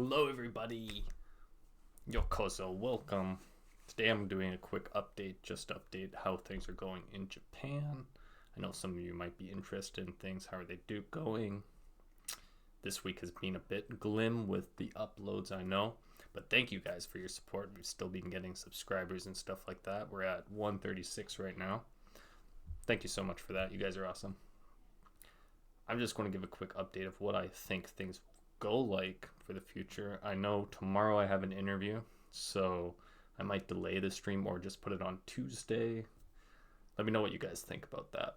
Hello everybody, Yokoso, welcome. Today I'm doing a quick update, just to update how things are going in Japan. I know some of you might be interested in things, how are they going? This week has been a bit glim with the uploads, I know, but thank you guys for your support. We've still been getting subscribers and stuff like that. We're at 136 right now. Thank you so much for that, you guys are awesome. I'm just going to give a quick update of what I think things go like for the future. I know tomorrow I have an interview, so I might delay the stream or just put it on Tuesday. Let me know what you guys think about that.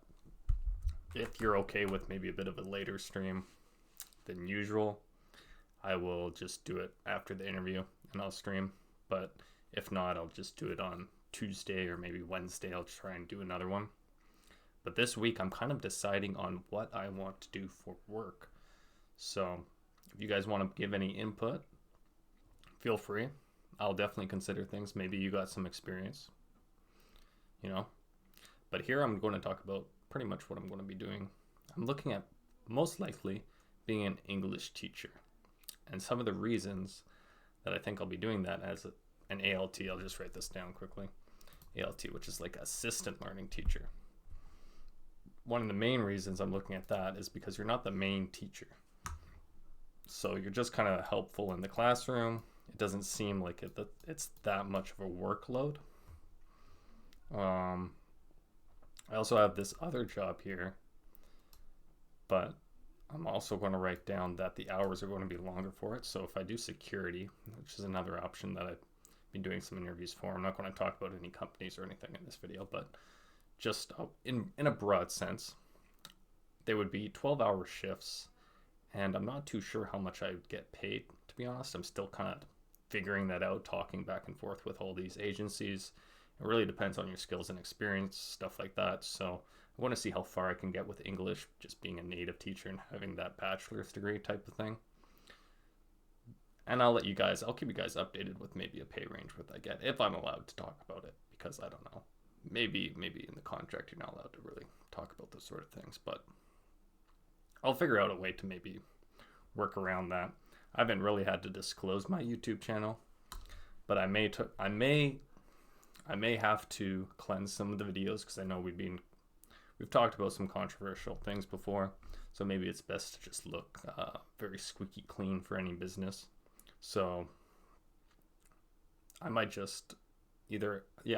If you're okay with maybe a bit of a later stream than usual, I will just do it after the interview and I'll stream. But if not, I'll just do it on Tuesday or maybe Wednesday. I'll try and do another one. But this week I'm kind of deciding on what I want to do for work. So if you guys want to give any input, feel free. I'll definitely consider things. Maybe you got some experience, But here I'm going to talk about pretty much what I'm going to be doing. I'm looking at most likely being an English teacher. And some of the reasons that I think I'll be doing that as an ALT, I'll just write this down quickly. ALT, which is like assistant learning teacher. One of the main reasons I'm looking at that is because you're not the main teacher. So you're just kind of helpful in the classroom. It doesn't seem like it's that much of a workload. I also have this other job here, but I'm also going to write down that the hours are going to be longer for it. So if I do security, which is another option that I've been doing some interviews for, I'm not going to talk about any companies or anything in this video, but just in a broad sense, they would be 12-hour shifts. And I'm not too sure how much I would get paid, to be honest. I'm still kind of figuring that out, talking back and forth with all these agencies. It really depends on your skills and experience, stuff like that. So I want to see how far I can get with English, just being a native teacher and having that bachelor's degree type of thing. And I'll keep you guys updated with maybe a pay range what I get, if I'm allowed to talk about it, because I don't know. Maybe in the contract you're not allowed to really talk about those sort of things, but I'll figure out a way to maybe work around that. I haven't really had to disclose my YouTube channel, but I may have to cleanse some of the videos because I know we've talked about some controversial things before, so maybe it's best to just look very squeaky clean for any business. So I might just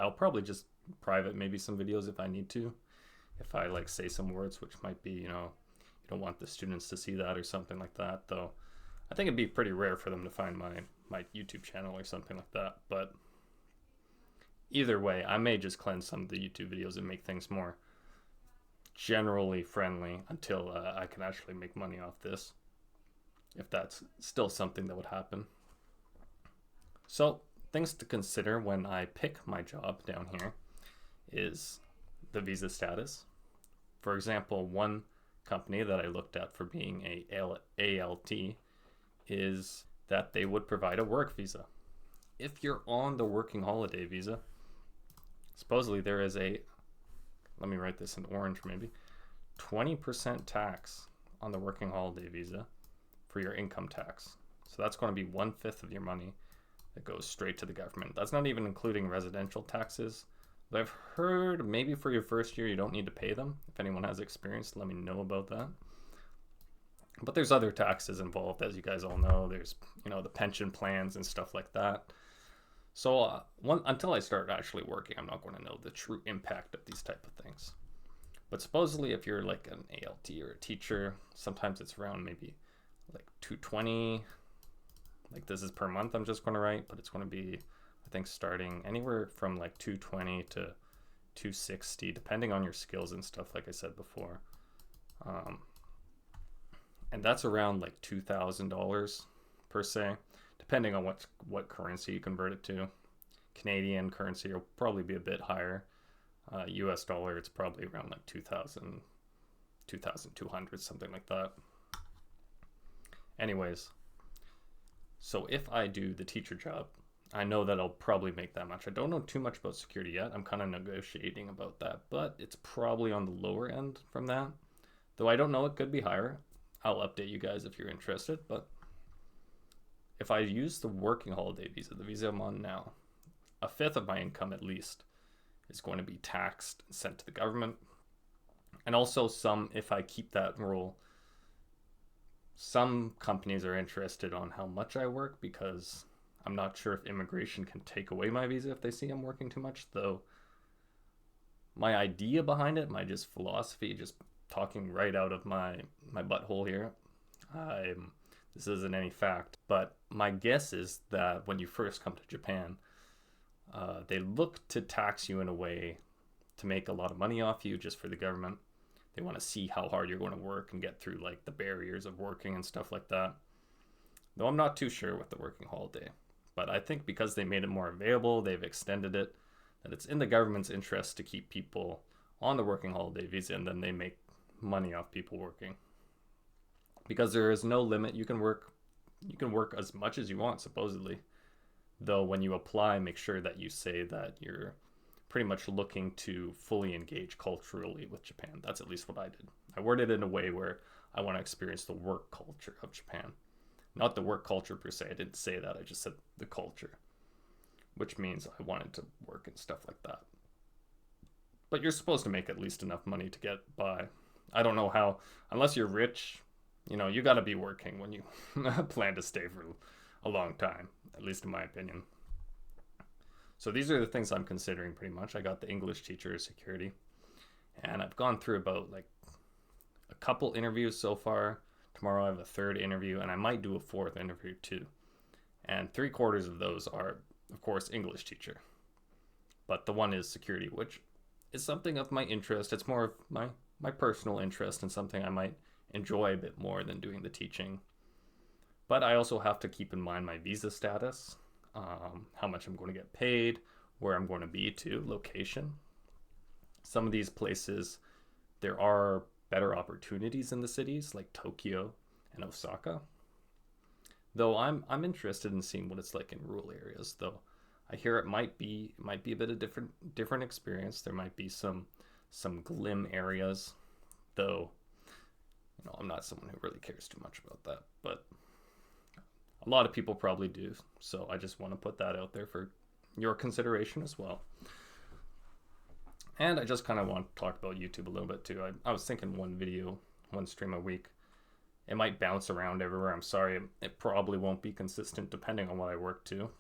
I'll probably just private maybe some videos if I need to, if I say some words which might be you don't want the students to see that or something like that, though I think it'd be pretty rare for them to find my YouTube channel or something like that. But either way, I may just cleanse some of the YouTube videos and make things more generally friendly until I can actually make money off this, if that's still something that would happen. So things to consider when I pick my job down here is the visa status. For example, one company that I looked at for being a ALT is that they would provide a work visa. If you're on the working holiday visa, supposedly there is let me write this in orange maybe, 20% tax on the working holiday visa for your income tax. So that's going to be 1/5 of your money that goes straight to the government. That's not even including residential taxes. But I've heard maybe for your first year you don't need to pay them. If anyone has experience, let me know about that. But there's other taxes involved, as you guys all know. There's the pension plans and stuff like that. So until I start actually working, I'm not going to know the true impact of these type of things. But supposedly if you're like an ALT or a teacher, sometimes it's around maybe like $220. Like this is per month I'm just going to write, but it's going to be I think starting anywhere from like $220 to $260, depending on your skills and stuff, like I said before. And that's around like $2,000 per se, depending on what currency you convert it to. Canadian currency will probably be a bit higher. US dollar, it's probably around like 2,000, 2,200, something like that. Anyways, so if I do the teacher job, I know that I'll probably make that much. I don't know too much about security yet. I'm kind of negotiating about that, but it's probably on the lower end from that. Though I don't know, it could be higher. I'll update you guys if you're interested, but if I use the working holiday visa, the visa I'm on now, a fifth of my income at least is going to be taxed and sent to the government. And also some, if I keep that role, some companies are interested on how much I work, because I'm not sure if immigration can take away my visa if they see I'm working too much, though my idea behind it, my just philosophy, just talking right out of my butthole here, this isn't any fact, but my guess is that when you first come to Japan, they look to tax you in a way to make a lot of money off you just for the government. They want to see how hard you're going to work and get through like the barriers of working and stuff like that. Though I'm not too sure with the working holiday. But I think because they made it more available, they've extended it, that it's in the government's interest to keep people on the working holiday visa, and then they make money off people working. Because there is no limit. You can work as much as you want, supposedly. Though when you apply, make sure that you say that you're pretty much looking to fully engage culturally with Japan. That's at least what I did. I worded it in a way where I want to experience the work culture of Japan. Not the work culture per se. I didn't say that. I just said the culture, which means I wanted to work and stuff like that. But you're supposed to make at least enough money to get by. I don't know how, unless you're rich, you got to be working when you plan to stay for a long time, at least in my opinion. So these are the things I'm considering pretty much. I got the English teacher security, and I've gone through about like a couple interviews so far. Tomorrow I have a third interview, and I might do a fourth interview too. And 3/4 of those are, of course, English teacher. But the one is security, which is something of my interest. It's more of my personal interest and something I might enjoy a bit more than doing the teaching. But I also have to keep in mind my visa status, how much I'm going to get paid, where I'm going to be to, location. Some of these places, there are better opportunities in the cities like Tokyo and Osaka. Though I'm interested in seeing what it's like in rural areas. Though I hear it might be a bit of different experience. There might be some glim areas, though I'm not someone who really cares too much about that, but a lot of people probably do. So I just want to put that out there for your consideration as well. And I just kind of want to talk about YouTube a little bit too. I was thinking one stream a week. It might bounce around everywhere. I'm sorry. It probably won't be consistent depending on what I work to.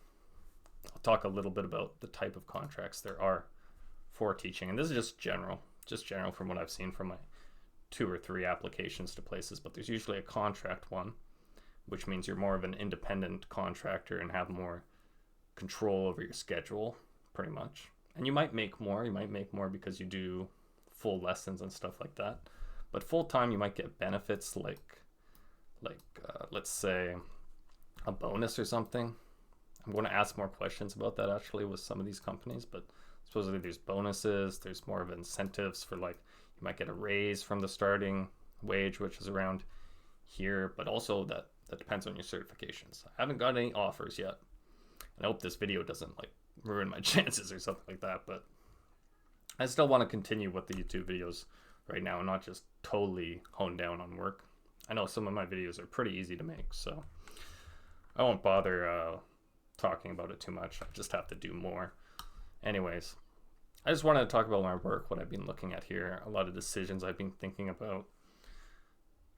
I'll talk a little bit about the type of contracts there are for teaching. And this is just general from what I've seen from my 2 or 3 applications to places. But there's usually a contract one, which means you're more of an independent contractor and have more control over your schedule, pretty much. And you might make more. You might make more because you do full lessons and stuff like that. But full-time, you might get benefits like let's say, a bonus or something. I'm going to ask more questions about that, actually, with some of these companies. But supposedly there's bonuses. There's more of incentives for, like, you might get a raise from the starting wage, which is around here. But also that depends on your certifications. I haven't got any offers yet. And I hope this video doesn't, like, ruin my chances or something like that, but I still want to continue with the YouTube videos right now and not just totally hone down on work. I know some of my videos are pretty easy to make, so I won't bother talking about it too much. I just have to do more. Anyways, I just wanted to talk about my work, what I've been looking at here, a lot of decisions I've been thinking about,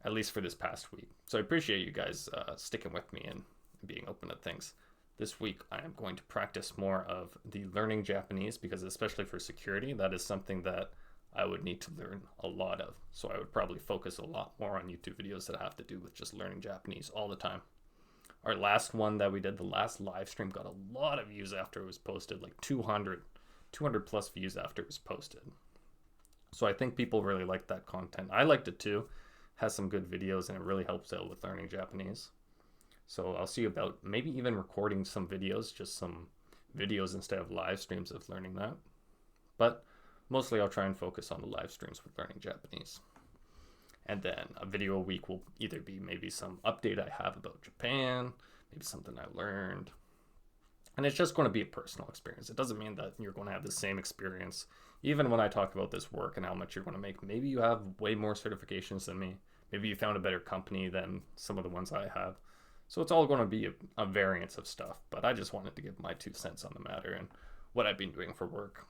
at least for this past week. So I appreciate you guys sticking with me and being open to things. This week, I am going to practice more of the learning Japanese, because especially for security, that is something that I would need to learn a lot of. So I would probably focus a lot more on YouTube videos that have to do with just learning Japanese all the time. Our last one that we did, the last live stream, got a lot of views after it was posted, like 200 plus views after it was posted. So I think people really liked that content. I liked it too. It has some good videos and it really helps out with learning Japanese. So I'll see about maybe even recording some videos, just some videos instead of live streams of learning that. But mostly I'll try and focus on the live streams with learning Japanese. And then a video a week will either be maybe some update I have about Japan, maybe something I learned. And it's just going to be a personal experience. It doesn't mean that you're going to have the same experience. Even when I talk about this work and how much you're going to make, maybe you have way more certifications than me. Maybe you found a better company than some of the ones I have. So it's all going to be a variance of stuff, but I just wanted to give my 2 cents on the matter and what I've been doing for work,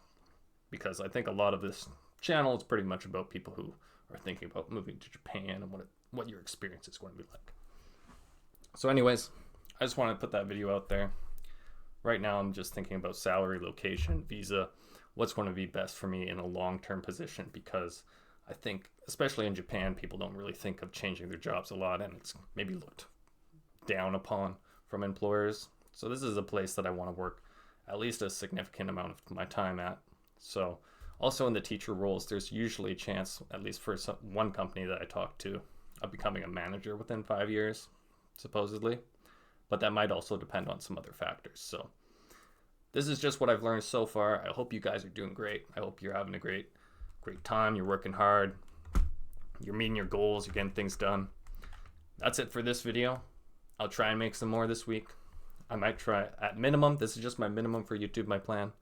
because I think a lot of this channel is pretty much about people who are thinking about moving to Japan and what your experience is going to be like. So anyways, I just wanted to put that video out there. Right now I'm just thinking about salary, location, visa, what's going to be best for me in a long-term position, because I think, especially in Japan, people don't really think of changing their jobs a lot, and it's maybe looked down upon from employers. So this is a place that I want to work at least a significant amount of my time at. So also in the teacher roles, there's usually a chance, at least for one company that I talked to, of becoming a manager within 5 years, supposedly. But that might also depend on some other factors. So this is just what I've learned so far. I hope you guys are doing great. I hope you're having a great time. You're working hard. You're meeting your goals. You're getting things done. That's it for this video. I'll try and make some more this week. I might try, at minimum, this is just my minimum for YouTube, my plan.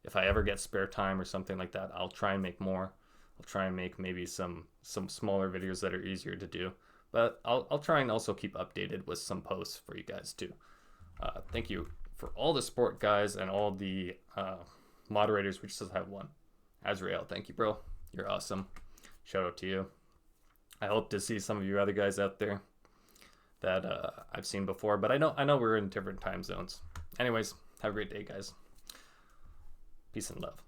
If I ever get spare time or something like that, I'll try and make more. I'll try and make maybe some smaller videos that are easier to do. But I'll try and also keep updated with some posts for you guys too. Thank you for all the support, guys, and all the moderators. We just have one. Azrael, thank you, bro. You're awesome. Shout out to you. I hope to see some of you other guys out there that I've seen before, but I know we're in different time zones. Anyways, have a great day, guys. Peace and love.